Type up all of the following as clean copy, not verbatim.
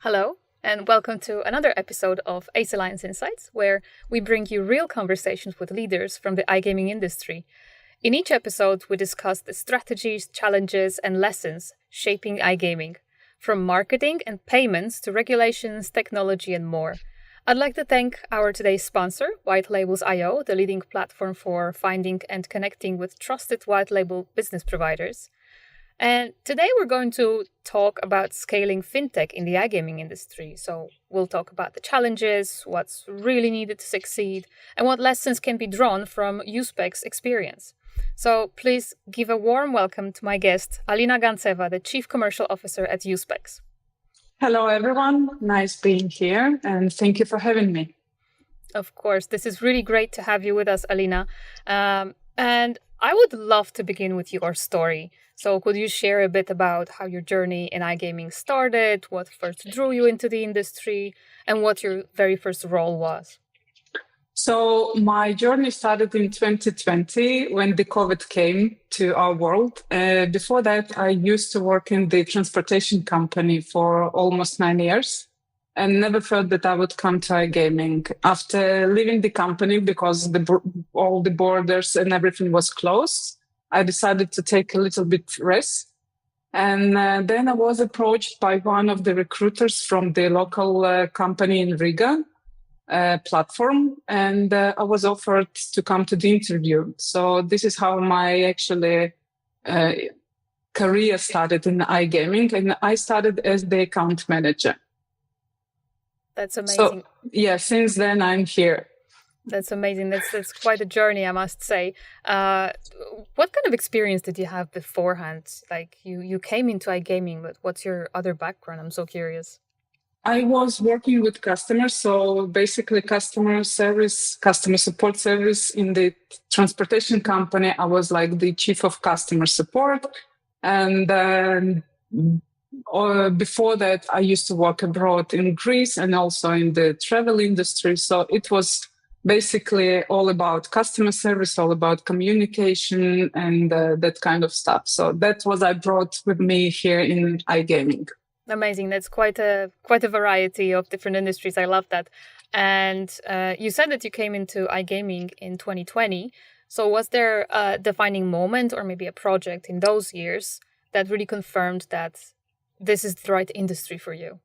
Hello, and welcome to another episode of Ace Alliance Insights, where we bring you real conversations with leaders from the iGaming industry. In each episode, we discuss the strategies, challenges, and lessons shaping iGaming, from marketing and payments to regulations, technology, and more. I'd like to thank our today's sponsor, White Labels.io, the leading platform for finding and connecting with trusted white label business providers. And today we're going to talk about scaling fintech in the iGaming industry. So we'll talk about the challenges, what's really needed to succeed, and what lessons can be drawn from USPEX experience. So please give a warm welcome to my guest, Alina Ganceva, the Chief Commercial Officer at USPEX. Hello, everyone. Nice being here, and thank you for having me. Of course, this is really great to have you with us, Alina. And I would love to begin with your story. So could you share a bit about how your journey in iGaming started, what first drew you into the industry, and what your very first role was? So my journey started in 2020 when the COVID came to our world. Before that, I used to work in the transportation company for almost 9 years and never thought that I would come to iGaming. After leaving the company, because all the borders and everything was closed, I decided to take a little bit rest. And then I was approached by one of the recruiters from the local company in Riga platform, and I was offered to come to the interview. So this is how my career started in iGaming, and I started as the account manager. That's amazing. So, since then I'm here. That's amazing. That's quite a journey, I must say. What kind of experience did you have beforehand? Like you came into iGaming, but what's your other background? I'm so curious. I was working with customers, so basically customer support service in the transportation company. I was like the chief of customer support. And before that, I used to work abroad in Greece and also in the travel industry. So it was basically all about customer service, all about communication and that kind of stuff. So that's what I brought with me here in iGaming. Amazing. That's quite a variety of different industries. I love that. And you said that you came into iGaming in 2020. So was there a defining moment or maybe a project in those years that really confirmed that this is the right industry for you?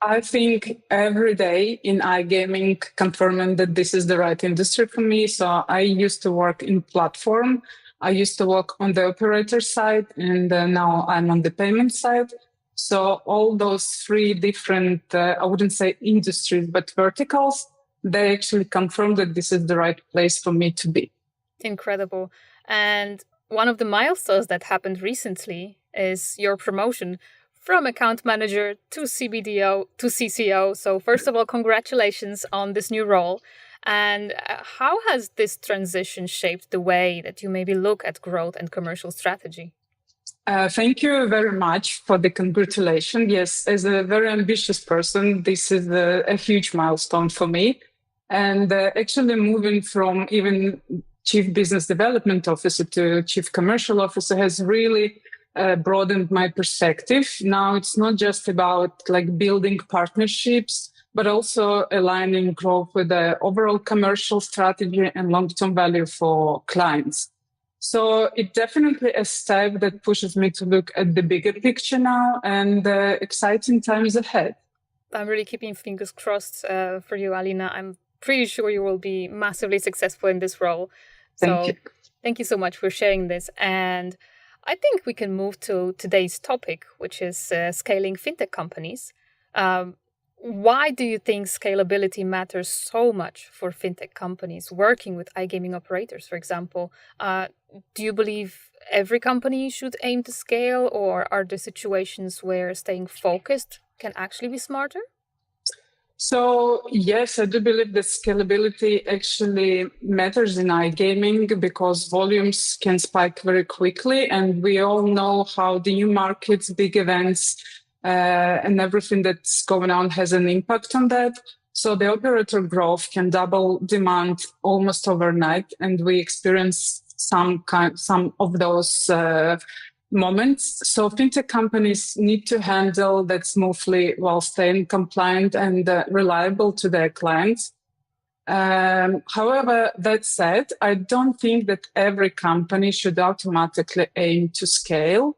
I think every day in iGaming confirming that this is the right industry for me. So I used to work in platform. I used to work on the operator side, and now I'm on the payment side. So all those three different, I wouldn't say industries, but verticals, they actually confirm that this is the right place for me to be. Incredible. And one of the milestones that happened recently is your promotion from account manager to CBDO to CCO. So first of all, congratulations on this new role. And how has this transition shaped the way that you maybe look at growth and commercial strategy? Thank you very much for the congratulations. Yes, as a very ambitious person, this is a huge milestone for me. And actually moving from even Chief Business Development Officer to Chief Commercial Officer has really broadened my perspective. Now it's not just about like building partnerships, but also aligning growth with the overall commercial strategy and long-term value for clients. So it's definitely a step that pushes me to look at the bigger picture now, and exciting times ahead. I'm really keeping fingers crossed for you, Alina. I'm pretty sure you will be massively successful in this role. Thank you. Thank you so much for sharing this. And I think we can move to today's topic, which is scaling fintech companies. Why do you think scalability matters so much for fintech companies working with iGaming operators, for example? Do you believe every company should aim to scale, or are there situations where staying focused can actually be smarter? So, yes, I do believe that scalability actually matters in iGaming because volumes can spike very quickly. And we all know how the new markets, big events, and everything that's going on has an impact on that. So the operator growth can double demand almost overnight. And we experience some of those moments. So fintech companies need to handle that smoothly while staying compliant and reliable to their clients. However, that said, I don't think that every company should automatically aim to scale.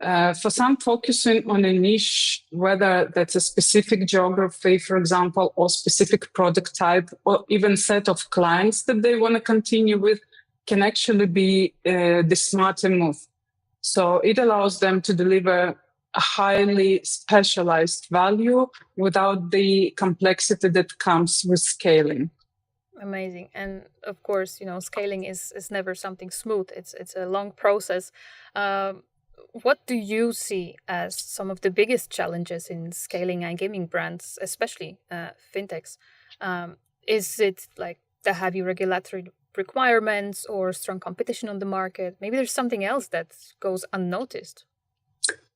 For some, focusing on a niche, whether that's a specific geography, for example, or specific product type, or even set of clients that they want to continue with, can actually be the smarter move. So it allows them to deliver a highly specialized value without the complexity that comes with scaling. Amazing. And of course, scaling is never something smooth. It's a long process. What do you see as some of the biggest challenges in scaling iGaming brands, especially fintechs? Is it like the heavy regulatory requirements or strong competition on the market? Maybe there's something else that goes unnoticed.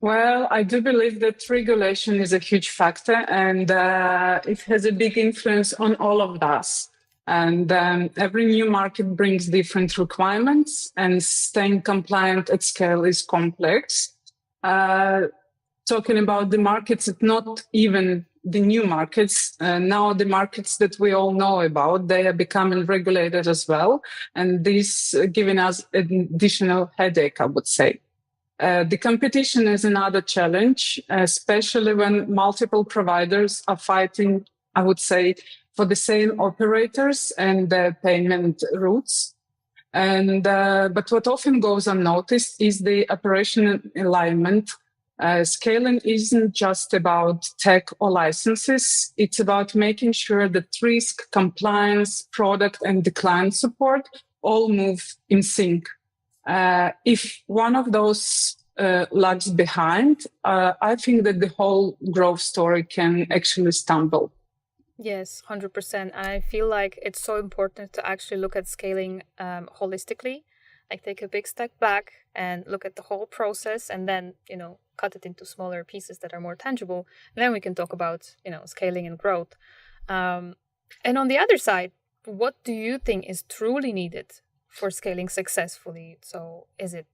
Well, I do believe that regulation is a huge factor, and it has a big influence on all of us. And every new market brings different requirements, and staying compliant at scale is complex. Talking about the markets, it's not even the new markets. Now the markets that we all know about, they are becoming regulated as well. And this giving us an additional headache, I would say. The competition is another challenge, especially when multiple providers are fighting, I would say, for the same operators and their payment routes. And but what often goes unnoticed is the operational alignment. Scaling isn't just about tech or licenses. It's about making sure that risk, compliance, product, and the client support all move in sync. If one of those lags behind, I think that the whole growth story can actually stumble. Yes, 100%. I feel like it's so important to actually look at scaling holistically, like take a big step back and look at the whole process and then, cut it into smaller pieces that are more tangible. And then we can talk about, scaling and growth. And on the other side, what do you think is truly needed for scaling successfully? So is it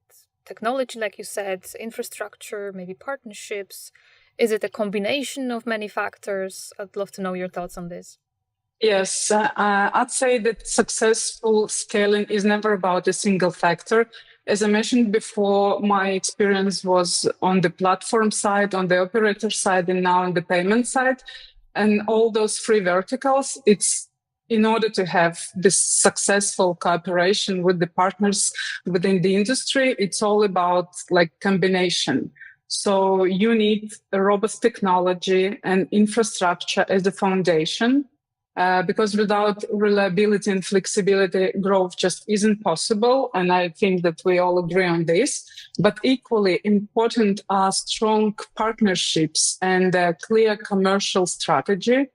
technology, like you said, infrastructure, maybe partnerships? Is it a combination of many factors? I'd love to know your thoughts on this. Yes, I'd say that successful scaling is never about a single factor. As I mentioned before, my experience was on the platform side, on the operator side, and now on the payment side. And all those three verticals, it's in order to have this successful cooperation with the partners within the industry, it's all about like combination. So you need a robust technology and infrastructure as a foundation, because without reliability and flexibility, growth just isn't possible. And I think that we all agree on this. But equally important are strong partnerships and a clear commercial strategy,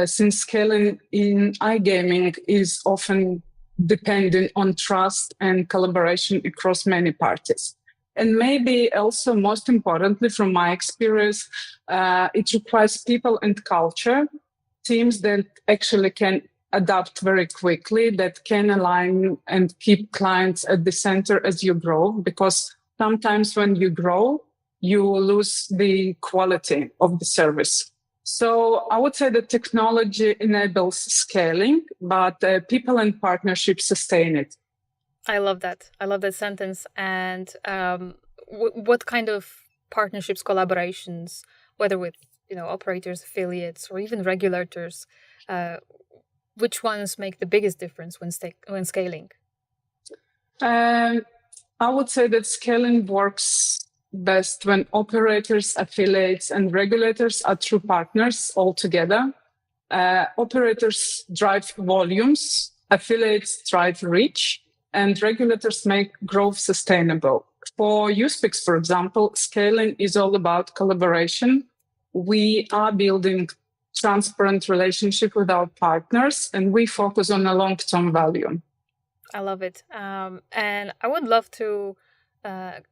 since scaling in iGaming is often dependent on trust and collaboration across many parties. And maybe also most importantly, from my experience, it requires people and culture, teams that actually can adapt very quickly, that can align and keep clients at the center as you grow. Because sometimes when you grow, you lose the quality of the service. So I would say that technology enables scaling, but people and partnerships sustain it. I love that. I love that sentence. And what kind of partnerships, collaborations, whether with operators, affiliates, or even regulators, which ones make the biggest difference when scaling? I would say that scaling works best when operators, affiliates, and regulators are true partners all together. Operators drive volumes, affiliates drive reach, and regulators make growth sustainable. For USPEX, for example, scaling is all about collaboration. We are building transparent relationship with our partners, and we focus on a long-term value. I love it. And I would love to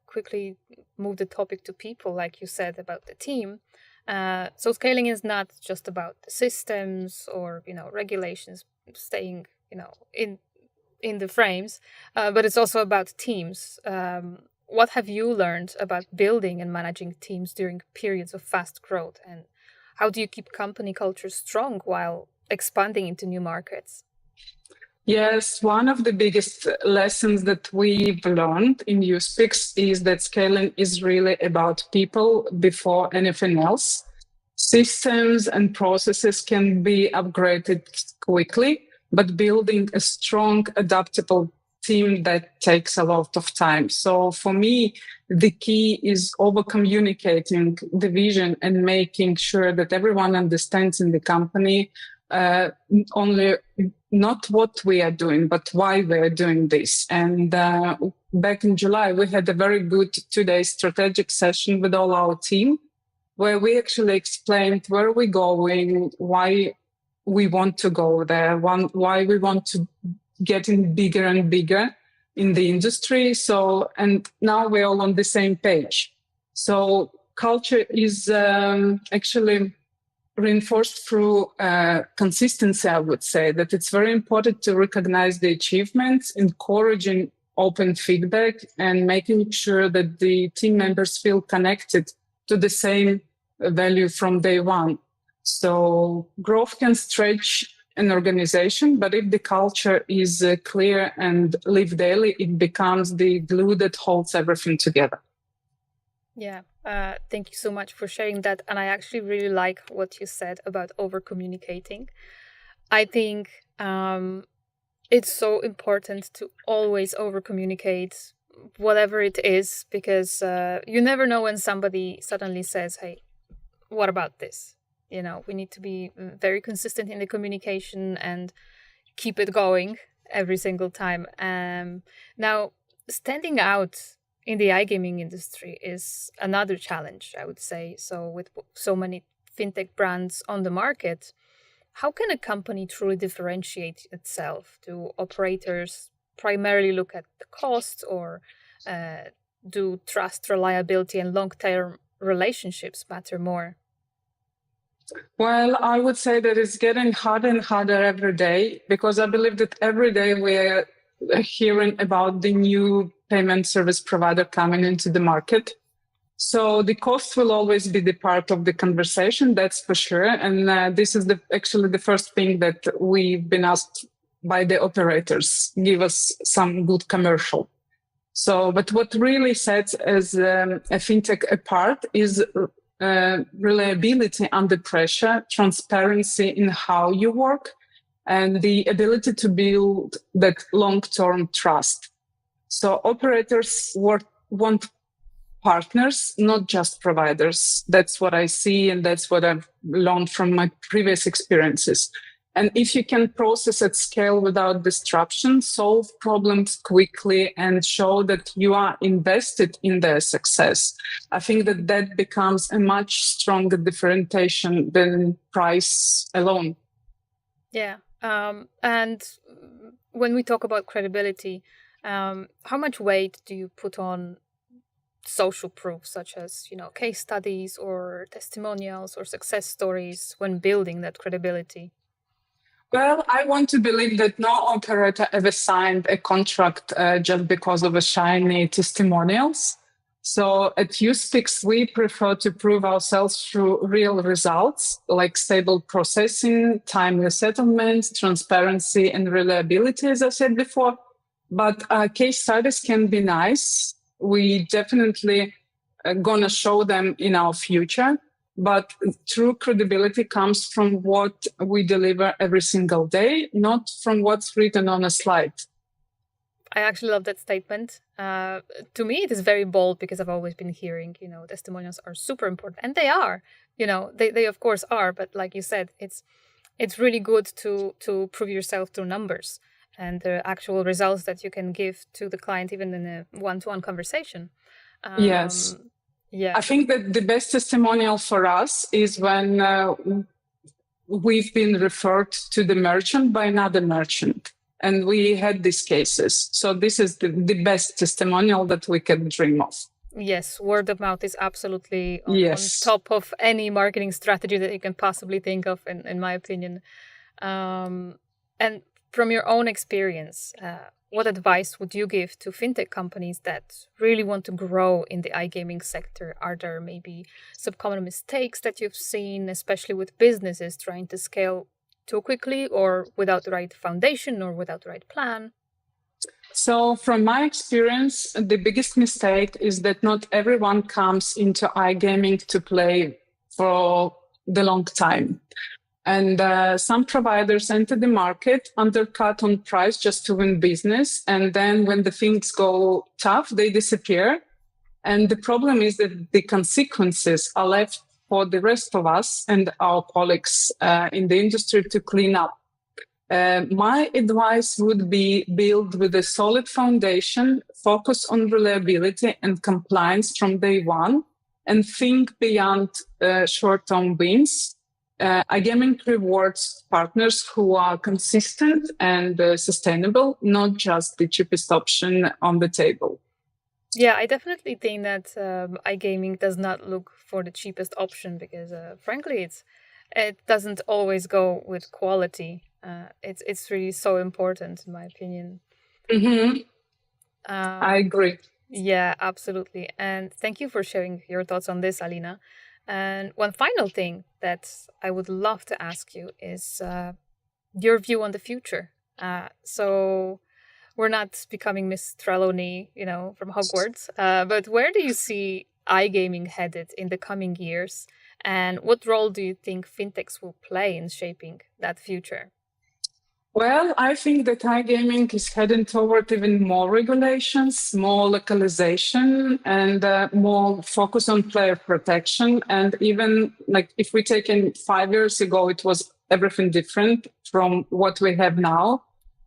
quickly move the topic to people, like you said, about the team. So scaling is not just about the systems or regulations staying in the frames, but it's also about teams. what have you learned about building and managing teams during periods of fast growth? And how do you keep company culture strong while expanding into new markets? Yes, one of the biggest lessons that we've learned in USPEX is that scaling is really about people before anything else. Systems and processes can be upgraded quickly, but building a strong, adaptable team that takes a lot of time. So for me, the key is over communicating the vision and making sure that everyone understands in the company only not what we are doing, but why we are doing this. And back in July, we had a very good 2-day strategic session with all our team, where we actually explained where we're going, why we want to go there, why we want to get in bigger and bigger in the industry. So, and now we're all on the same page. So culture is actually reinforced through consistency, I would say, that it's very important to recognize the achievements, encouraging open feedback, and making sure that the team members feel connected to the same value from day one. So growth can stretch an organization, but if the culture is clear and lived daily, it becomes the glue that holds everything together. Yeah, thank you so much for sharing that. And I actually really like what you said about over communicating. I think it's so important to always over communicate whatever it is, because you never know when somebody suddenly says, hey, what about this? You know, we need to be very consistent in the communication and keep it going every single time. Now, standing out in the iGaming industry is another challenge, I would say. So with so many fintech brands on the market, how can a company truly differentiate itself? Do operators primarily look at the cost, or do trust, reliability, and long-term relationships matter more? Well, I would say that it's getting harder and harder every day, because I believe that every day we're hearing about the new payment service provider coming into the market. So the cost will always be the part of the conversation, that's for sure. And this is actually the first thing that we've been asked by the operators, give us some good commercial. So, but what really sets as a fintech apart is reliability under pressure, transparency in how you work, and the ability to build that long-term trust. So operators want partners, not just providers. That's what I see, and that's what I've learned from my previous experiences. And if you can process at scale without disruption, solve problems quickly, and show that you are invested in their success, I think that becomes a much stronger differentiation than price alone. Yeah. And when we talk about credibility, how much weight do you put on social proof, such as, case studies or testimonials or success stories when building that credibility? Well, I want to believe that no operator ever signed a contract just because of a shiny testimonials. So at USPEX, we prefer to prove ourselves through real results, like stable processing, timely settlements, transparency, and reliability, as I said before. But case studies can be nice. We definitely going to show them in our future. But true credibility comes from what we deliver every single day, not from what's written on a slide. I actually love that statement. To me, it is very bold, because I've always been hearing, testimonials are super important, and they are. They of course are. But like you said, it's really good to prove yourself through numbers and the actual results that you can give to the client, even in a one-to-one conversation. Yes. Yeah. I think that the best testimonial for us is when we've been referred to the merchant by another merchant. And we had these cases. So this is the best testimonial that we can dream of. Yes, word of mouth is absolutely on top of any marketing strategy that you can possibly think of, in my opinion. And from your own experience, what advice would you give to fintech companies that really want to grow in the iGaming sector? Are there maybe some common mistakes that you've seen, especially with businesses trying to scale too quickly or without the right foundation or without the right plan? So from my experience, the biggest mistake is that not everyone comes into iGaming to play for the long time. And some providers enter the market, undercut on price just to win business. And then when the things go tough, they disappear. And the problem is that the consequences are left for the rest of us and our colleagues in the industry to clean up. My advice would be build with a solid foundation, focus on reliability and compliance from day one, and think beyond short-term wins. iGaming rewards partners who are consistent and sustainable, not just the cheapest option on the table. Yeah, I definitely think that iGaming does not look for the cheapest option because, frankly, it doesn't always go with quality. It's really so important, in my opinion. Mm-hmm. I agree. Yeah, absolutely. And thank you for sharing your thoughts on this, Alina. And one final thing that I would love to ask you is your view on the future. So we're not becoming Miss Trelawney, from Hogwarts, but where do you see iGaming headed in the coming years? And what role do you think fintechs will play in shaping that future? Well, I think that iGaming is heading toward even more regulations, more localization, and more focus on player protection. And even like if we take in 5 years ago, it was everything different from what we have now.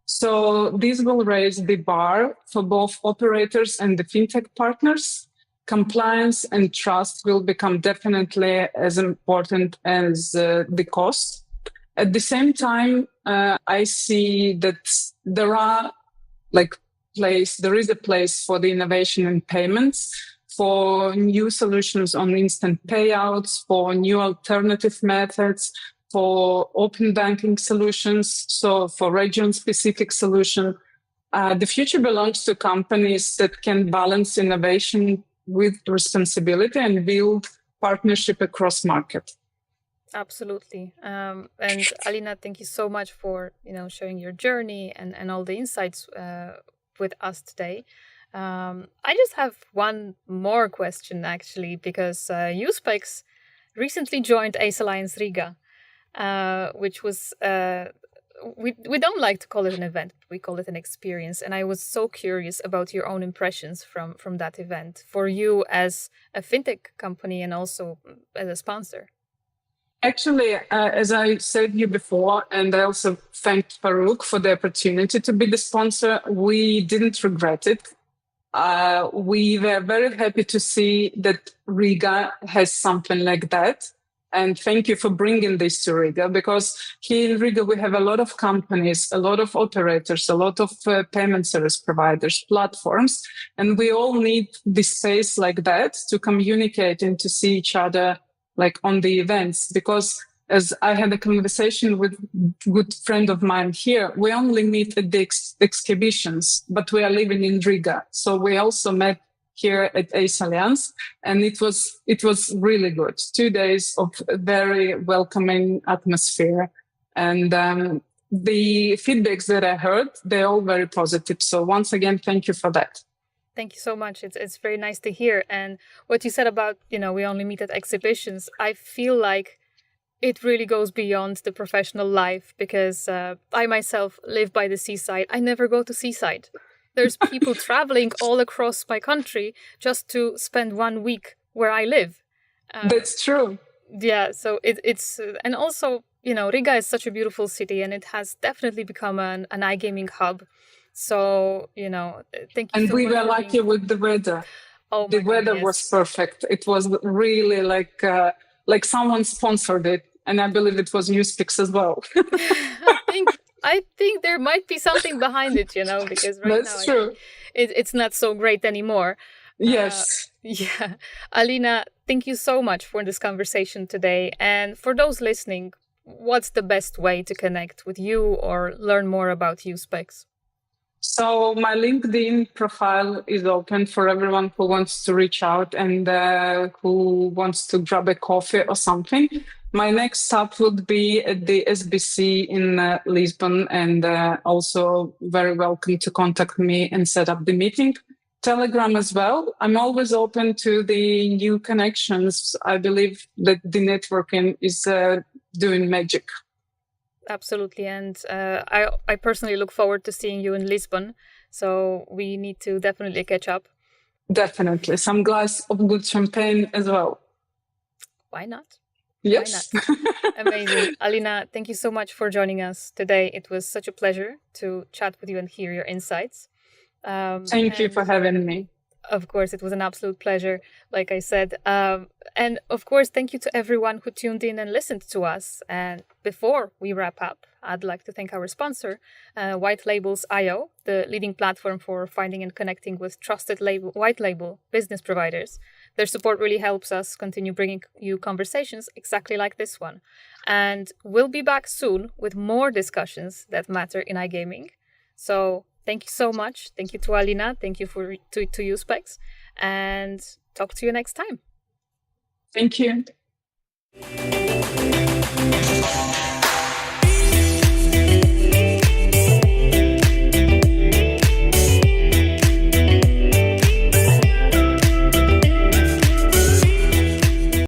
So this will raise the bar for both operators and the fintech partners. Compliance and trust will become definitely as important as the cost. At the same time, I see that there is a place for the innovation in payments, for new solutions on instant payouts, for new alternative methods, for open banking solutions, so for region-specific solution. The future belongs to companies that can balance innovation with responsibility and build partnership across market. Absolutely. And Alina, thank you so much for, sharing your journey and all the insights with us today. I just have one more question, actually, because USPEX recently joined Ace Alliance Riga, which was, we don't like to call it an event, we call it an experience. And I was so curious about your own impressions from that event for you as a fintech company and also as a sponsor. Actually, as I said you before, and I also thanked Farouk for the opportunity to be the sponsor, we didn't regret it. We were very happy to see that Riga has something like that. And thank you for bringing this to Riga, because here in Riga, we have a lot of companies, a lot of operators, a lot of payment service providers, platforms, and we all need this space like that to communicate and to see each other like on the events, because as I had a conversation with a good friend of mine here, we only meet at the exhibitions, but we are living in Riga. So we also met here at Ace Alliance, and it was really good. 2 days of very welcoming atmosphere. And the feedbacks that I heard, they're all very positive. So once again, thank you for that. Thank you so much. It's very nice to hear. And what you said about, we only meet at exhibitions, I feel like it really goes beyond the professional life, because I myself live by the seaside. I never go to seaside. There's people traveling all across my country just to spend 1 week where I live. That's true. Yeah, so it's and also, Riga is such a beautiful city, and it has definitely become an iGaming hub. So, thank you and so we much. were lucky with the weather. Oh, the weather was perfect. It was really like someone sponsored it, and I believe it was USPEX as well. I think there might be something behind it, because right That's now true. It's not so great anymore. Yes. Yeah. Alina, thank you so much for this conversation today. And for those listening, what's the best way to connect with you or learn more about USPEX? So my LinkedIn profile is open for everyone who wants to reach out and who wants to grab a coffee or something. My next stop would be at the SBC in Lisbon, and also very welcome to contact me and set up the meeting. Telegram as well. I'm always open to the new connections. I believe that the networking is doing magic. Absolutely. And I personally look forward to seeing you in Lisbon. So we need to definitely catch up. Definitely. Some glass of good champagne as well. Why not? Yes. Why not? Amazing. Alina, thank you so much for joining us today. It was such a pleasure to chat with you and hear your insights. Thank you for having me. Of course, it was an absolute pleasure, like I said. And of course, thank you to everyone who tuned in and listened to us. And before we wrap up, I'd like to thank our sponsor, White Labels IO, the leading platform for finding and connecting with trusted white label business providers. Their support really helps us continue bringing you conversations exactly like this one. And we'll be back soon with more discussions that matter in iGaming. So thank you so much. Thank you to Alina. Thank you to USPEX. And talk to you next time. Thank you.